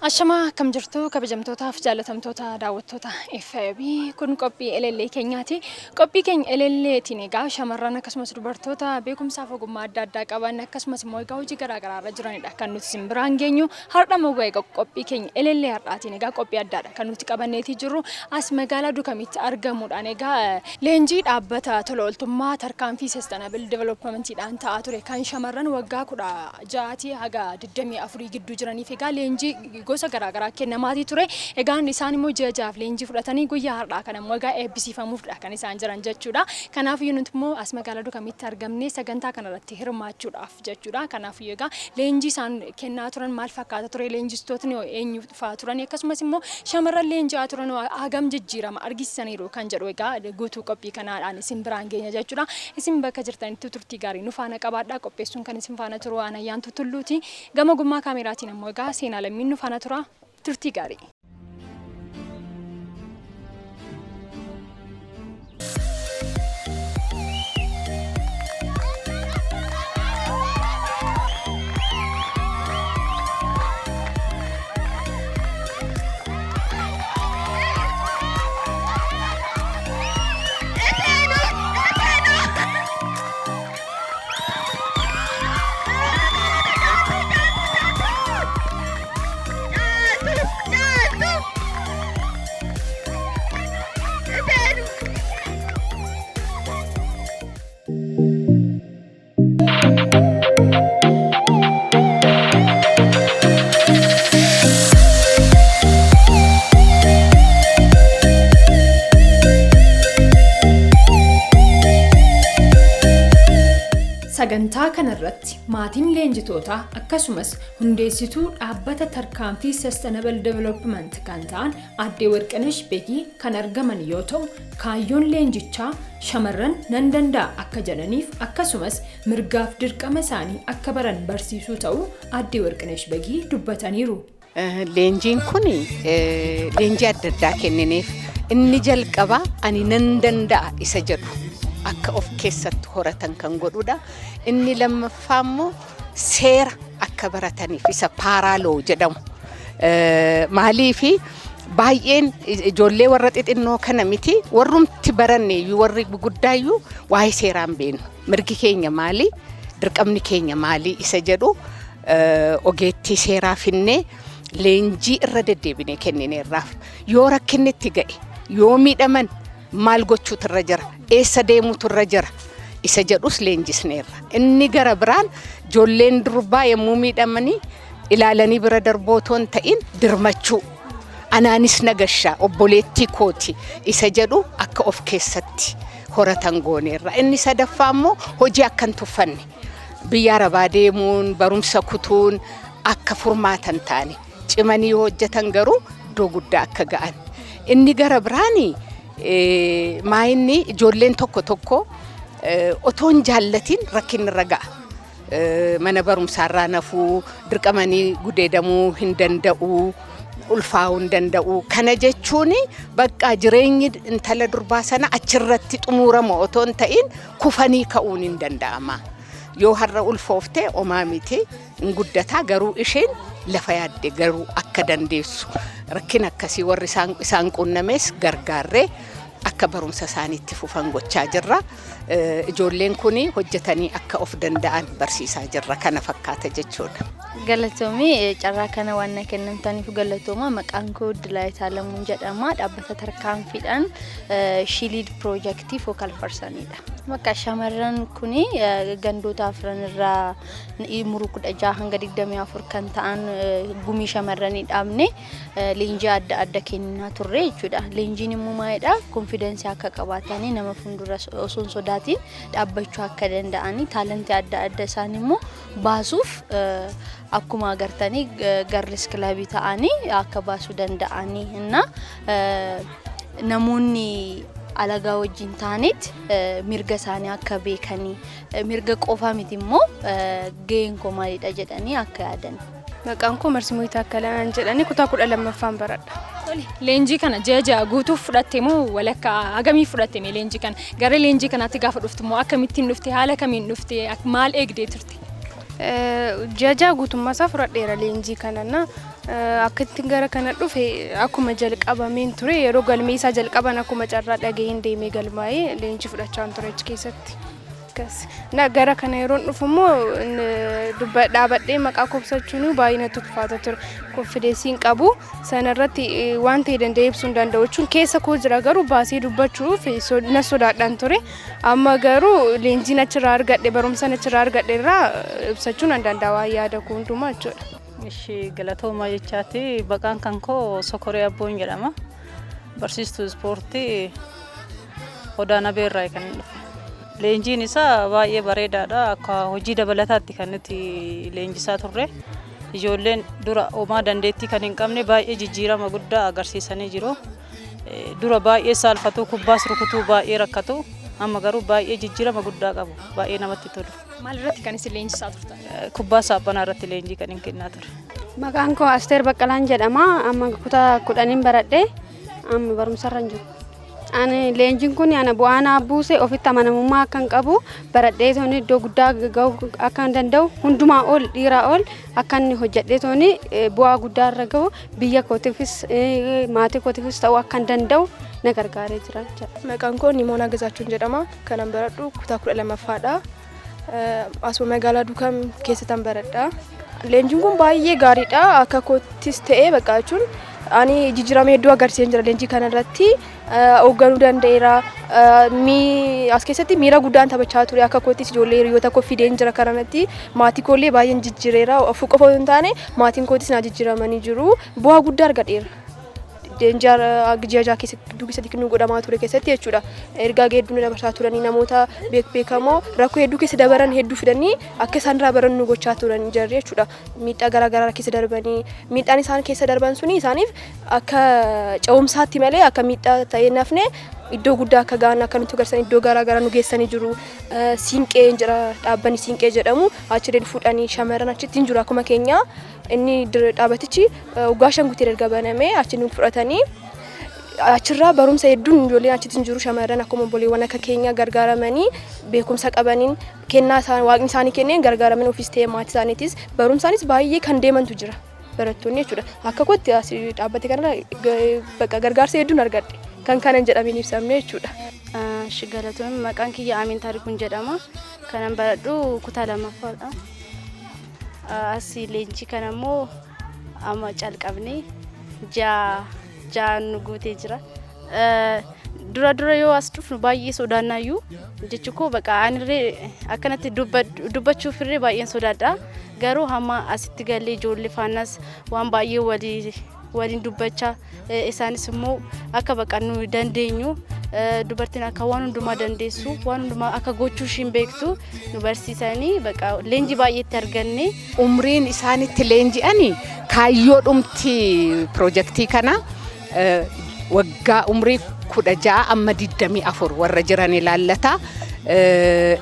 Ashama kam jirtu kabajamtootaaf jaalatamtoota daawwattoota FB kun qophii LLA keenyaati. Qophii keenya LLAtiin egaa shamarran akkasumas dubartoota beekumsaaf ogummaa adda addaa qaban akkasumas immoo egaa hojii garaa garaa irra jiranidha kan nuti isin biraan geenyu. Har'a immoo egaa qophii keenya LLA har'aatiin egaa qophii addaadha kan nuti qabanneetii jirru as magaalaa Dukamitti argamuudhaan egaa leenjii dhaabbata tola ooltummaa tarkaanfii sustainable developmentidhaan ta'aa ture kan shamarran waggaa 16 haga 24 gidduu jiraniif egaa leenjii gosa garaagaraa kennamaatii ture. Egaan isaan immoo jajaaf leenjii fudhatanii guyyaa har'aa kana immoo egaa eebbisiifamuufdha kan isaan jiran jechuudha. Kanaafuu nuti immoo as magaalaa Dukamitti argamnee sagantaa kanarratti hirmaachuudhaaf jechuudha. Kanaafuu egaa leenjii isaan kennaa turan maal fakkaata ture, leenjistootni eenyu fa'aa turan akkasumas immoo shamarran leenji'aa turan hagam jijjiirama argisiisaniiru kan jedhu egaa guutuu qophii kanaadhaan isin biraan geenya jechuudha. Isin bakka jirtanitti turtii gaarii nu faana qabaadhaa. Qopheessuun kan isin faana turu waan ayyaantu tulluuti. Gama gummaa kaameraatiin immoo egaa seenaa lammiin nu faana tura. Turtii gaarii. Sagantaa kanarratti maatiin leenjitootaa akkasumas hundeessituu dhaabbata tarkaanfii sustainable development kan ta'an Aadde Warqinesh Begii kan argaman yoo ta'u, kaayyoon leenjichaa shamarran nan danda'a akka jedhaniif akkasumas mirgaaf dirqama isaanii akka baran barsiisuu ta'uu Aadde Warqinesh Begii dubbataniiru. Leenjiin kun leenjii adda addaa kennineef inni jalqabaa ani nan danda'a isa jedhu akka of keessatti horatan kan godhudha. Inni lammaffaa immoo seera akka barataniif isa paaraaloo jedhamu. Maaliifi baay'een ijoollee warra xixinnoo kana miti warrumti baranne warri guguddaayyuu waa'ee seeraan beenu. Mirgi keenya maali? Dirqamni keenya maali? Isa jedhu ogeettii seeraa finnee leenjii irra deddeebinee kennineerraaf. Yoo rakkinni itti ga'e, yoo miidhaman maal gochuutu irra jira? Eessa deemuutu irra jira? Isa jedhus leenjisneerra. Inni gara biraan ijoolleen durbaa yommuu miidhamanii ilaalanii bira darbootoon ta'in dirmachuu. Anaanis nagashaa obboleettii kooti isa jedhu akka of keessatti horatan gooneerra. Inni sadaffaa immoo hojii akka hin tuffanne. Biyya Arabaa deemuun, barumsa kutuun akka furmaatan taane. Cimanii hojjetan garuu iddoo guddaa akka ga'an. Inni gara biraanii maayinni ijoolleen tokko tokko otoon jaallatiin rakkinni irra ga'a. Mana barumsaarraa nafuu, dirqamanii gudeedamuu hin danda'u, ulfaa'uu hin danda'u. Kana jechuun bakka jireenyi intala durbaa sana achirratti xumurama otoon ta'in kufanii ka'uun hin danda'ama. Yoo har'a ulfoofte omaa miti hin guddataa garuu isheen lafa yaadde garuu akka dandeessu. Rakkin akkasii warri isaan qunnames gargaarree akka barumsa isaaniitti fufan gochaa jirra. Ijoolleen kun hojjetanii akka of danda'an barsiisaa jirra. Kana fakkaata jechuudha. Galatoomii carraa kana waan kennamtaniif galatooma. Maqaan koo Dilaayitaa Lamuun jedhama. Dhaabbata tarkaanfiidhaan Shiliid Piroojeektii Fookal Parsanidha. Maqaa shamarran kun gandoota afran irraa umurii 16 hanga 24 kan ta'an gumii shamarranii dhaabne leenjii adda addaa kennaa turre jechuudha. Leenjiin immoo maalidha? Konfidensii akka qabaatanii nama fuuldura osoo hin sodaatiin dhaabbachuu akka danda'anii taalentii adda addaa isaan immoo baasuuf akkuma agartanii garris kilabii ta'anii akka baasuu danda'anii inna namoonni alagaa wajjin taaneet mirga isaanii akka beekanii mirga qofaa miti immoo ga'een koo maalidha jedhanii akka yaadan. Maqaan koo Marsimuu Taakkalaan jedhanii kutaa 12ffaan baradha. Leenjii kana jaja guutuuf fudhatte moo walakka hagamii fudhatte mee leenjii kana? Gara leenjii kanaatti gaafa dhuftu moo akkamittiin dhufte? Haala kamiin dhufte? Maal eegdee turte? Jaja guutummaa isaa fudhadheera leenjii kanana akka ittiin gara kana dhufe akkuma jalqabameen ture yeroo galmee isaa jalqaban akkuma carraa dhaga'een deemee galmaa'ee leenjii fudhachaa ture achi keessatti. Na gara kana yeroo dhufu immoo dhaabadhee maqaa kubsachuun baay'ee natti ulfaata ture. Konfidensiin qabu sanarratti waan ta'e danda'ee ibsuu hin danda'u jechuun keessa koo jira garuu baasee dubbachuuf na sodaadhaan ture. Amma garuu leenjiin achirraa argadhe barumsaan achirraa argadhe irraa ibsachuun hin danda'u waan yaada koo hundumaa jechuudha. Ishee galatooma jechaati baqaan kan koo Sokoree Abboon jedhama. Barsiistuu ispoortii Odaana Beerraa kan dhufe. Leenjiin isaa baay'ee bareedaadha. Akka hojii dabalataatti kan nuti leenjisaa turre. Ijoolleen dura homaa dandeettii kan hin qabne baay'ee jijjiirama guddaa agarsiisanii jiru. Dura baay'ee saalfatu, kubbaas rukutuu baay'ee rakkatu. Amma garuu baay'ee jijjiirama guddaa qabu. Baay'ee namatti tolu. Maal irratti kan isin leenjisaa turtan? Kubbaa saaphanaa irratti leenjii kan hin kennaa ture. Maqaan koo Asteer Baqqalaan jedhama. Amma kutaa 10 baradhee amma barumsarra hin jiru. Ani leenjiin kun ana bu'aana buuse ofitti amanamummaa akkan qabu baradhee tooni iddoo guddaa ga'uu akkan danda'u hundumaa ol dhiiraa ol akkan hojjedhee tooni bu'aa guddaa irra ga'u biyya kootiifis maatii kootiifis ta'uu akkan danda'u na gargaaree jira. Maqaan koo Nimoonaa Gizaachuun jedhama. Kanan baradhu kutaa 12ffaadha. Asuma magaalaa Dukam keessatti baradha. Leenjiin kun baay'ee gaariidha. Akka koottis ta'ee bakka jechuun ani jijjiirama hedduu agarsiisan jira leenjii kanarratti hoogganuu danda'eera. As keessatti miira guddaan taphachaa ture akka koottis ijoollee hiriyoota koo fideen jira kanarratti maatii koollee baay'een jijjiireera. Ofii qofa hin taane maatiin kootis na jijjiiramanii jiru. Bu'aa guddaa argadheera. Leenjii gijjaa keessatti nu godhamaa ture keessatti jechuudha. Ergaa hedduu nu dabarsaa turanii namoota beekamoo rakkoo hedduu keessa dabaran hedduu fidanii akka isaan irraa baran nu gochaa turan jarri jechuudha. Miidhaa garaagaraa keessa darbanii miidhaan isaan keessa darban suni isaaniif akka ce'umsaatti malee akka miidhaa ta'ee nafne iddoo guddaa akka gahan akka nuti agarsiisan iddoo garaagaraa nu geessanii jiru. Siinqee jira dhaabbanni siinqee jedhamu achitti fuudhanii shamarran achitti hin jiru akkuma keenya. Inni dhaabbatichi waggaa 5 guutuu erga banamee achi nu fudhatanii achirraa barumsa hedduun ijoolleen achitti hin jiru shamarran akkuma obboleewwan akka keenya gargaaramanii beekumsa qabaniin kennaa isaan waaqni isaanii kenneen gargaaraman ofiis ta'ee maatii isaaniitis barumsaanis baay'ee kan deemantu jira barattoonni jechuudha. Akka kootti dhaabbate kanarra bakka gargaarsa hedduun argadhe kan kanan jedhameen ibsamne jechuudha. Galatoon maqaan kiyya Amiin Taarikuun jedhama. Kanan baradhu kutaa 2ffaadha. Asii leenjii kana immoo amma calqabnee jaan nu guutee jira. Dura yoo as dhufnu baay'ee sodaannaayyuu jechuun koo bakka anirree akkanatti dubbachuuf irree baay'een sodaadha. Garuu hamma asitti galee ijoollee faanaas waan baay'ee waliin dubbachaa isaanis immoo akka bakka nu dandeenyu dubartiin akka waan hundumaa dandeessu waan hundumaa akka gochuu ishiin beektu nu barsiisanii bakka leenjii baay'eetti arganne. Umriin isaanitti leenji'anii kaayyoodhumti piroojeektii kana waggaa umrii 16 amma 24 warra jiran ilaallata.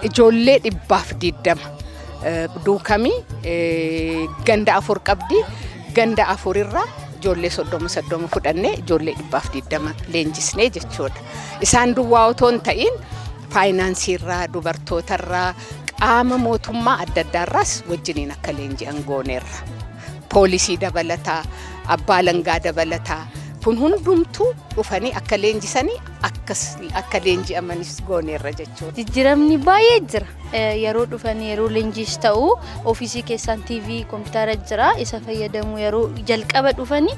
Ijoollee 120 duukamii ganda 4 qabdi. Ganda 4 irraa ijoollee 30 fudhannee ijoollee 120 leenjisnee jechuudha. Isaan duwwaa otoo hin ta'in faayinaansiirraa dubartootarraa qaama mootummaa adda addaarraas wajjiniin akka leenji'an gooneerra. Poolisii dabalataa, abbaa langaa dabalataa kun hundumtuu dhufanii akka leenjisanii akka leenji'amanis gooneerra jechuudha. Jijjiiramni baay'ee jira. Yeroo dhufanii yeroo leenjiis ta'u ofiisii keessaan TV kompiitara jira isa fayyadamu yeroo jalqaba dhufanii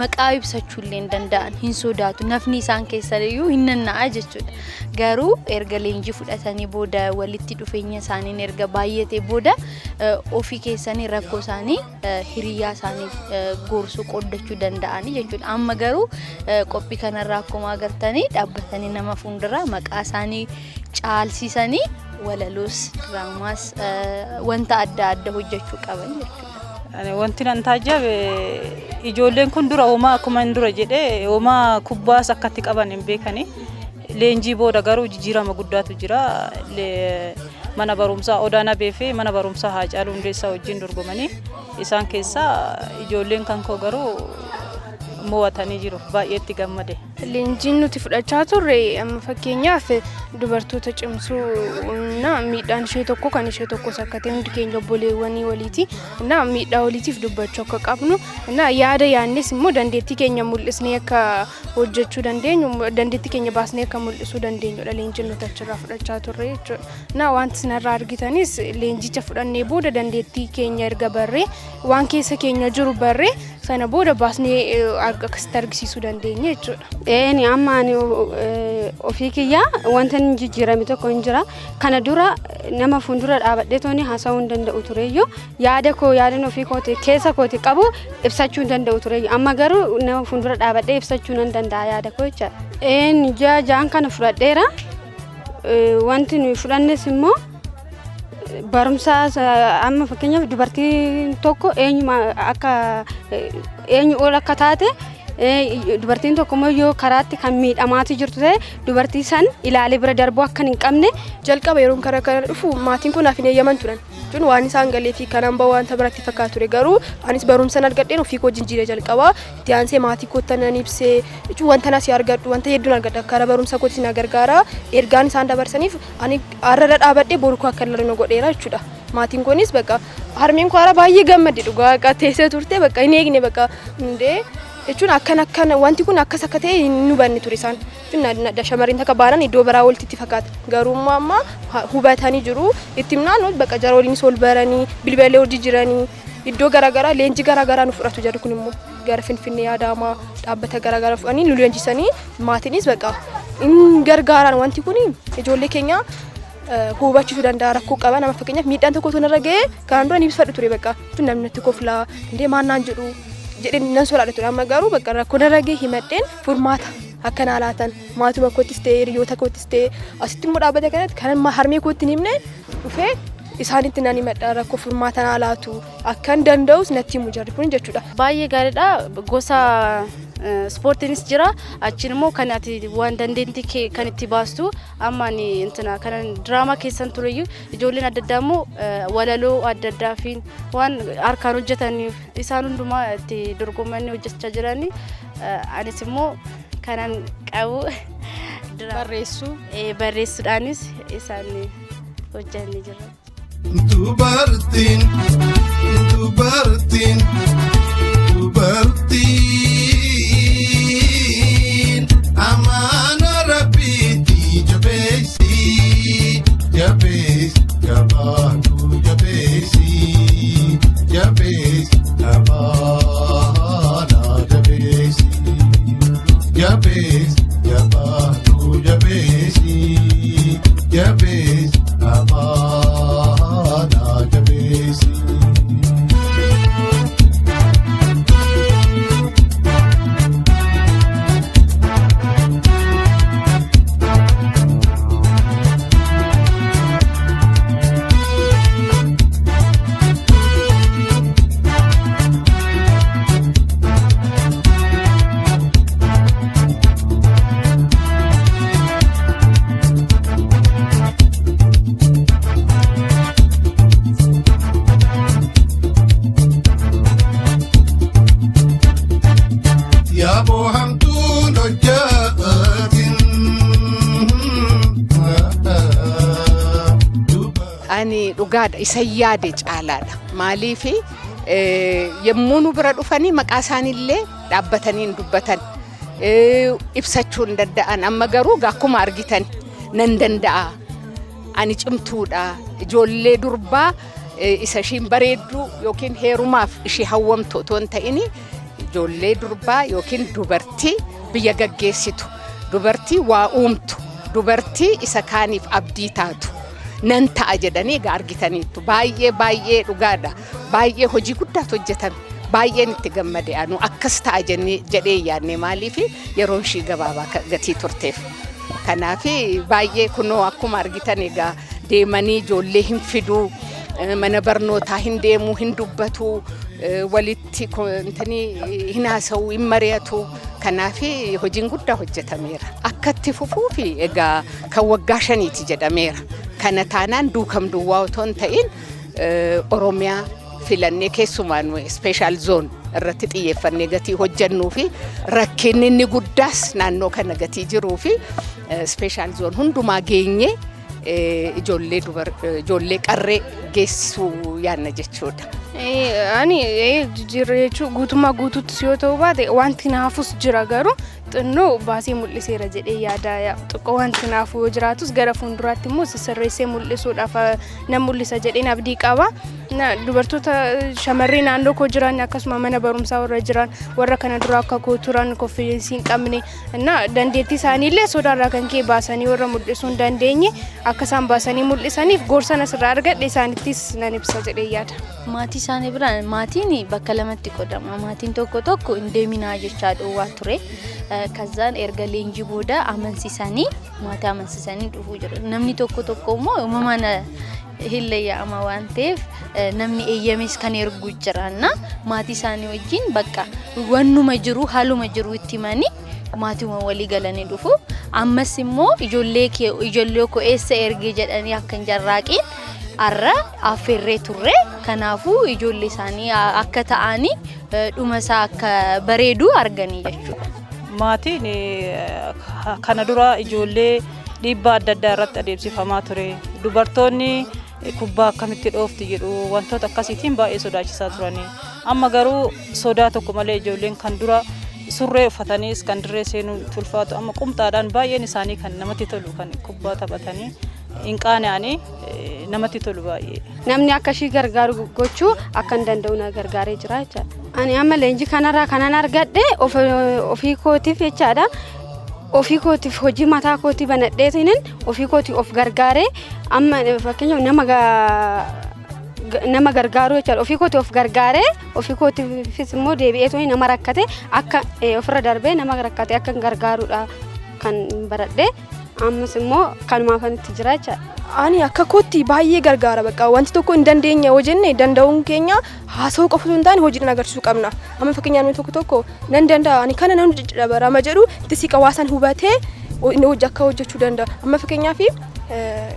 maqaa ibsachuu illee danda'an hin sodaatu nafni isaan keessaniyyuu hin nanna'a jechuudha. Garuu erga leenjii fudhatanii booda walitti dhufeenya isaanii erga baay'atee booda ofii keessanii rakkoo isaanii hiriyaa isaanii gorsuu qoddachuu danda'anii jechuudha. Amma garuu qophii kanarraa akkuma agartanii dhaabbatanii nama fuuldura maqaa isaanii caalsisanii walaloos diraamaas wanta adda adda hojjechuu qaban jechuudha. Wanti nan taajjabe ijoolleen kun dura homaa akkuma hin dura jedhee homaa kubbaas akkatti qaban hin beekani. Leenjii booda garuu jijjiirama guddaatu jira. Mana barumsaa Odaana Beefee mana barumsaa Haacaaluu Hundeessaa wajjin dorgomanii isaan keessaa ijoolleen kan koo garuu mo'atanii jiru. Baay'eetti gammade. Leenjiin nuti fudhachaa turre amma fakkeenyaaf dubartoota cimsuuna miidhaan ishee tokko kan ishee tokko sakkatee hundi keenya obboleewwanii waliiti na miidhaa waliitiif dubbachuu akka qabnu na yaada yaannes immoo dandeettii keenya mul'isnee akka hojjechuu dandeenyu dandeettii keenya baasnee akka mul'isuu dandeenyudha leenjiin nuti achirraa fudhachaa turre jechuudha na wanti sinarraa argitanis leenjicha fudhannee booda dandeettii keenya erga barree waan keessa keenya jiru barree sana booda baasnee akkasitti argisiisuu dandeenya jechuudha. Ni amma ani ofii kiyyaa wanta hin jijjiirame tokko hin jira. Kana dura nama fuuldura dhaabadhee tooni haasa'uu hin danda'u tureyyuu yaada ofii kooti keessa kooti qabu ibsachuu hin danda'u tureyyuu amma garuu nama fuuldura dhaabadhee ibsachuu nan danda'a yaada koo jechaadha. Jaan kana fudhadheera. Wanti nuyi fudhannes immoo barumsa amma fakkeenyaaf dubartiin tokko eenyu ol akka taate dubartiin tokko immoo yoo karaatti kan miidhamaati jirtu ta'e dubartii san ilaalee bira darbuu akka hin qabne jalqaba yeroo karaa kana dhufu maatiin kun afin eeyyaman turan jechuun waan isaan galee fi kanaan ba'u wanta biratti fakkaatu ture garuu anis barumsan argadheen ofii koo jijjiiree jalqaba itti aansee maatii koottanan ibsee jechuun wanta nasi argadhu wanta hedduun argadha karaa barumsa kootti na gargaara ergaan isaan dabarsaniif ani arrara dhaabadhee boru koo akka lalana godheera jechuudha. Maatiin kunis bakka harmeen koo ara baay'ee gammadde dhugaa qateessee turte bakka hin eegne bakka hundee jechuun akkana wanti kun akkas akka ta'e nu banne ture isaan jechuun shamarreen takka baanan iddoo biraa walitti fakkaata garuu amma hubatanii jiru itti himnaan bakka jara waliinis ol baranii bilbilee hojii jiranii iddoo garaagaraa leenjii garaagaraa nu fudhatu jedhu kun immoo gara Finfinnee Adaamaa dhaabbata garaagaraa fudhanii nu leenjisanii maatiinis bakka hin gargaaran wanti kun ijoollee keenya hubachuu danda'a rakkoo qaba nama fakkeenyaaf miidhaan tokko tun irra ga'ee kan dura ni ibsadhu ture bakka jechuun namni natti koflaa indee maannaan jedhu jedheen nan soraadha ture amma garuu bakka rakkoo irra ga'ee himadheen furmaata akkana laatan maatuma koottis ta'e hiriyoota koottis ta'e asitti immoo dhaabbata kanatti kan harmee kootti hin himne dhufee isaanitti nan himadha rakkoo furmaata naa laatu akkan danda'us natti himu jarri kun jechuudha. Baay'ee gaariidha gosa ispoortiinis jira achiin immoo kan ati waan dandeettii kan itti baastu amma ni intina kan diraamaa keessan tureyyuu ijoolleen adda addaa immoo walaloo adda addaa fi waan harkaan hojjetaniif isaan hundumaa itti dorgomanii hojjechaa jiranii anis immoo kanan qabu barreessuudhaanis isaan hojjannee jira. Dubartiin amana rabbiiti jabeessi gabaatu jabeessi gabaana jabeessi gabaatu jabeessi gabaana jabeessi. Ani dhugaadha isa yaade caalaadha maaliif yemmuu nu bira dhufanii maqaa isaaniillee dhaabbatanii dubbatan ibsachuu hin danda'an amma garuu akkuma argitan nan danda'a ani cimtuudha ijoollee durbaa isa ishiin bareeddu yookiin heerumaaf ishee hawwamtu otoo hin ta'in ijoollee durbaa yookiin dubartii biyya gaggeessitu dubartii waa uumtu dubartii isa kaaniif abdii taatu nan ta'a jedhanii argitaniitu baay'ee dhugaadha baay'ee hojii guddaa hojjetame baay'een itti gammade anu akkas ta'a jedhee yaadne maaliif yeroo ishii gabaabaa gatii turteef kanaaf baay'ee kunoo akkuma argitan egaa deemanii ijoollee hin fiduu mana barnootaa hin deemuu hin dubbatu walitti hin haasa'uu hin mari'atu kanaaf hojiin guddaa hojjetameera akkatti fufuuf egaa kan waggaa 5 jedhameera kana taanaan duukam duwwaa otoo hin ta'in Oromiyaa filannee keessumaan special zone irratti xiyyeeffannee gatii hojjennuu fi rakkinni inni guddaas naannoo kana gatii jiruu fi special zone hundumaa geenyee ijoollee qarree geessisuu yaadna jechuudha. Ani jijjiirrachuu guutummaa guutuutti yoo ta'u baate wanti naafus jira garuu xinnoo baasee mul'iseera jedhee yaada. Xiqqoo wanti naafu yoo jiraatus gara fuulduraatti immoo sirreessee mul'isuudhaaf nan mul'isa jedheen abdii qaba. Dubartoota shamarree naannoo koo jiran akkasuma mana barumsaa warra jiran warra kana dura akka koo turan konfiidensii hin qabne dandeettii isaaniillee sodaarraa kan ka'e baasanii warra mul'isuu hin dandeenye akka isaan baasanii mul'isaniif gorsa asirraa argadhe isaanittis nan ibsa jedhee yaada. Maatii isaanii biraan maatiin bakka lamatti qodama. Maatiin tokko hin deeminaa jechaa dhoowwaa ture. Kazaan erga leenjii booda amansiisanii maatii amansiisanii dhufuu jiru. Namni tokko immoo uumamaan hilleeyyaama waan ta'eef namni eeyyames kan ergu jiraanna maatii isaanii wajjin bakka wannuma jiru haaluma jiru itti himanii maatiiwwan walii galanii dhufu. Ammas immoo ijoollee koo eessa ergee jedhanii akka hin jarraaqiin arra affeerree turre. Kanaafuu ijoollee isaanii akka ta'anii dhuma isaa akka bareedu arganii jechuudha. Maatiin kana dura ijoollee dhiibbaa adda addaa irratti adeemsifamaa ture. Dubartoonni kubbaa akkamitti dhoofti jedhu wantoota akkasiitiin baay'ee sodaachisaa turani. Amma garuu sodaa tokko malee ijoolleen kan dura surree uffataniis kan dirree seenuu tulfaatu amma qumxaadhaan baay'een isaanii kan namatti tolu kan kubbaa taphatanii hin qaana'anii namatti tolu baay'ee. Namni akka ishii gargaaru gochuu akka hin danda'u na gargaaree jira jechaadha. Ani amma leenjii kanarraa kanan argadhe ofii kootiif jechaadha. Ofii kootiif hojii mataa kootii banadheetiin ofii kootii of gargaaree amma fakkeenyaaf nama gargaaru jechaadha. Ofii kootii of gargaaree ofii kootiifis immoo deebi'ee nama rakkate akka ofirra darbee nama rakkate akka gargaaruudha kan baradhe. Ammas immoo kanumaafan itti jira jechaadha. Ani akka kootti baay'ee gargaara bakka wanti tokko hin dandeenye yoo jenne danda'uun keenya haasa'uu qofa osoo hin taane hojiidhaan agarsiisuu qabna. Amma fakkeenyaaf namni tokko nan danda'a ani kana nan dabarama jedhu itti siqa waasan hubatee hojii akka hojjechuu danda'a. Amma fakkeenyaaf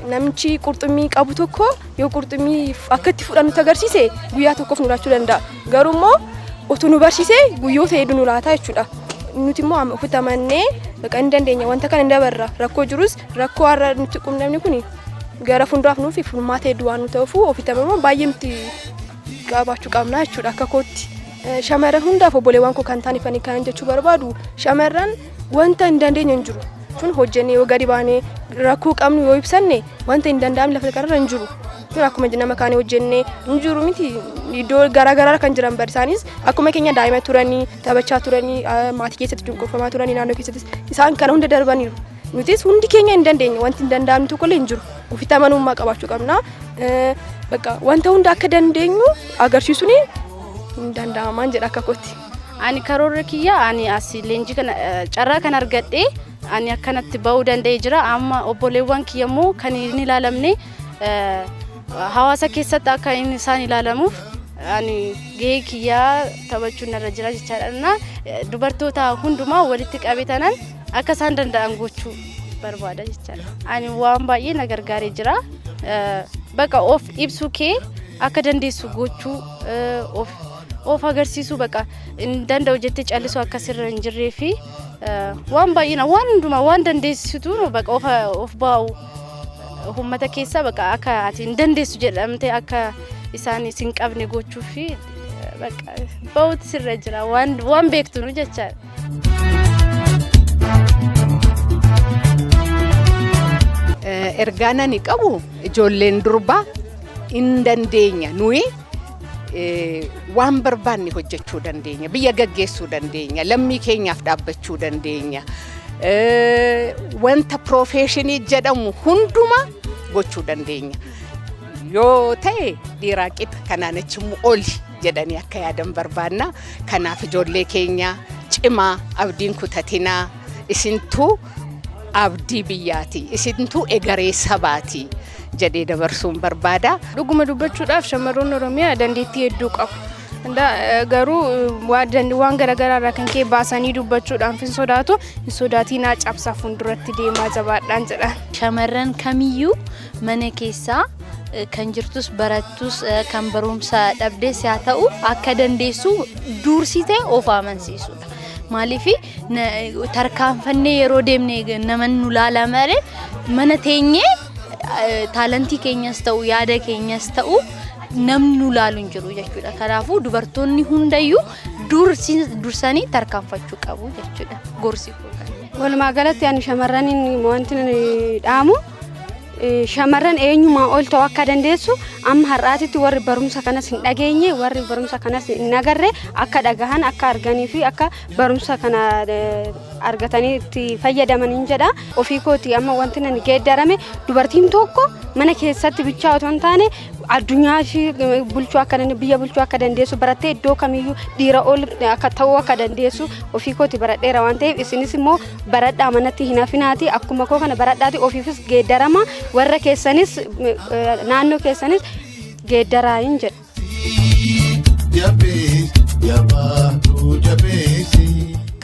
namichi qurxummii qabu tokko yoo qurxummii akka itti fudhannu agarsiise guyyaa tokkoof nu laachuu danda'a. Garuu immoo otoo nu barsiise guyyoota hedduu nu laata jechuudha. Nuti immoo ofitti amannee bakka hin dandeenya wanta kana hin dabarra rakkoo jirus rakkoo har'a nuti qunnamni kuni gara fuulduraaf nuuf furmaata hedduu waan nu ta'uuf ofitti ammoo baay'ee nuti qabaachuu qabna jechuudha akka kootti. Shamarran hundaaf obboleewwan koo kan taanifanii kan jechuu barbaadu shamarran wanta hin dandeenye hin jiru. Kun hojjennee yoo gadi baanee rakkoo qabnu yoo ibsanne wanta hin danda'amne lafa kanarra hin jiru. Kun akkuma nama kaanii hojjennee hin jiru miti iddoo garaagaraa kan jiran barisaanis akkuma keenya daa'ima turanii taphachaa turanii maatii keessatti cunqurfamaa turanii naannoo keessattis isaan kana hunda darbaniiru. Nutis hundi keenya hin dandeenye wanti hin danda'amne tokkollee hin jiru. Ofitti amanummaa qabaachuu qabna. Bakka wanta hunda akka dandeenyu agarsiisuun hin danda'amaan jedha akka kootti. Ani karoora kiyya ani as leenjii kana carraa kan argadhe ani akkanatti ba'uu danda'ee jira. Amma obboleewwan kiyya immoo kan hin ilaalamne hawaasa keessatti akka isaan ilaalamuuf ani gahee kiyyaa taphachuun irra jira jechaadha. Dubartoota hundumaa walitti qabeetanan akka isaan danda'an gochuu barbaada jechaadha. Ani waan baay'ee na gargaaree jira. Bakka of ibsuu kee akka dandeessu gochuu of agarsiisuu bakka hin danda'u jettee callisuu akka sirra hin jirree fi waan baay'ee waan hundumaa waan dandeessitu bakka of baa'u uummata keessa bakka akka ati hin dandeessu jedhamte akka isaan isin qabne gochuu fi bakka baa'uutu sirra jira waan beektu nu jechaadha. Ergaan ani qabu ijoolleen durbaa hin dandeenya nuyi waan barbaanne hojjechuu dandeenya biyya gaggeessuu dandeenya lammii keenyaaf dhaabbachuu dandeenya wanta professionii jedhamu hunduma gochuu dandeenya yoo ta'e dhiiraa qixa kanaan achimu oli jedhanii akka yaadan barbaanna. Kanaaf ijoollee keenya cimaa abdiin kutatinaa isintuu abdii biyyaati isintuu egeree sabaati jedhee dabarsuun barbaada. Dhuguma dubbachuudhaaf shamarroonni Oromiyaa dandeettii hedduu qabu. garuu waan garaagaraa irraa kan ka'e baasanii dubbachuudhaan fin sodaatu hin sodaatinaa cabsaa fuulduratti deemaa jabaadhaan jedhan. Shamarran kamiyyuu mana keessaa kan jirtus barattus kan barumsa dhabdees haa ta'u akka dandeessu dursitee of amansiisudha. Maaliif tarkaanfannee yeroo deemne nama nu laala malee mana teenyee taalantii keenyas ta'u yaada keenyas ta'u namni nu laalu hin jiru jechuudha. Kanaafuu dubartoonni hundayyuu dursanii tarkaanfachuu qabu jechuudha. Gorsi walumaa galatti ani shamarraniin wanti dhaamu shamarran eenyumaa ol ta'uu akka dandeessu amma har'aatitti warri barumsa kanas hin dhageenye warri barumsa kanas hin agarre akka dhagahan akka arganii fi akka barumsa kana argatanii itti fayyadaman hin jedha. Ofii kooti amma wanti nan geeddarame dubartiin tokko mana keessatti bichaa otoo hin taane addunyaa bulchuu akka biyya bulchuu akka dandeessu barattee iddoo kamiyyuu dhiira ol akka ta'uu akka dandeessu ofii kooti baradheera waan ta'eef isinis immoo baradhaa manatti hin hafinaati akkuma koo kana baradhaati ofiifis geeddarama warra keessanis naannoo keessanis geeddaraa hin jedhu.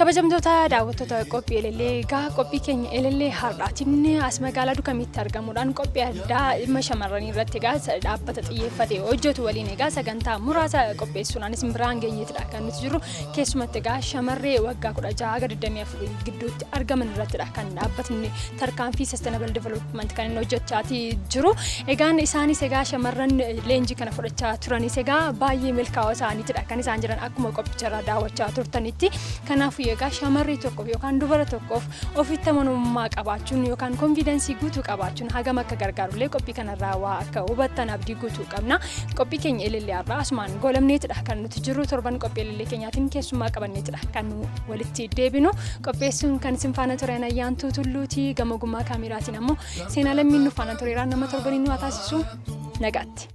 kabajamtoota daawwattoota qophii elellee egaa qophii keenya elellee har'aatiin as magaalaa Dukamitti argamuudhaan qophii addaa dhimma shamarranii irratti egaa dhaabbata xiyyeeffate hojjetu waliin egaa sagantaa muraasa qopheessuudhaanis biraan geenyeetidha kan nuti jiru keessumatti egaa shamarree waggaa 16-24 gidduutti argaman irrattidha kan dhaabbatni tarkaanfii sustainable development kan inni hojjechaa jiru egaan isaanis egaa shamarran leenjii kana fudhachaa turanis egaa baay'ee milkaa'oo isaaniitidha kan isaan jiran akkuma qophicharraa daawwachaa turtanitti kanaafuu egaa shamarree tokkoof yookaan dubara tokkoof ofitti amanamummaa qabaachuun yookaan konfiidensii guutuu qabaachuun hagam akka gargaarullee qophii kanarraa waa akka hubattan abdii guutuu qabna. Qophii keenya elellee har'aa asumaan goolabneetidha kan nuti jirru torban qophii elellee keenyaatiin keessummaa qabanneetidha kan walitti deebinu qopheessuun kan isin faana tureen ayyaantuu tulluutii gama gummaa kaameraatiin ammoo seenaa lammiin nu faana tureeraan nama torbanii nu taasisu nagaatti.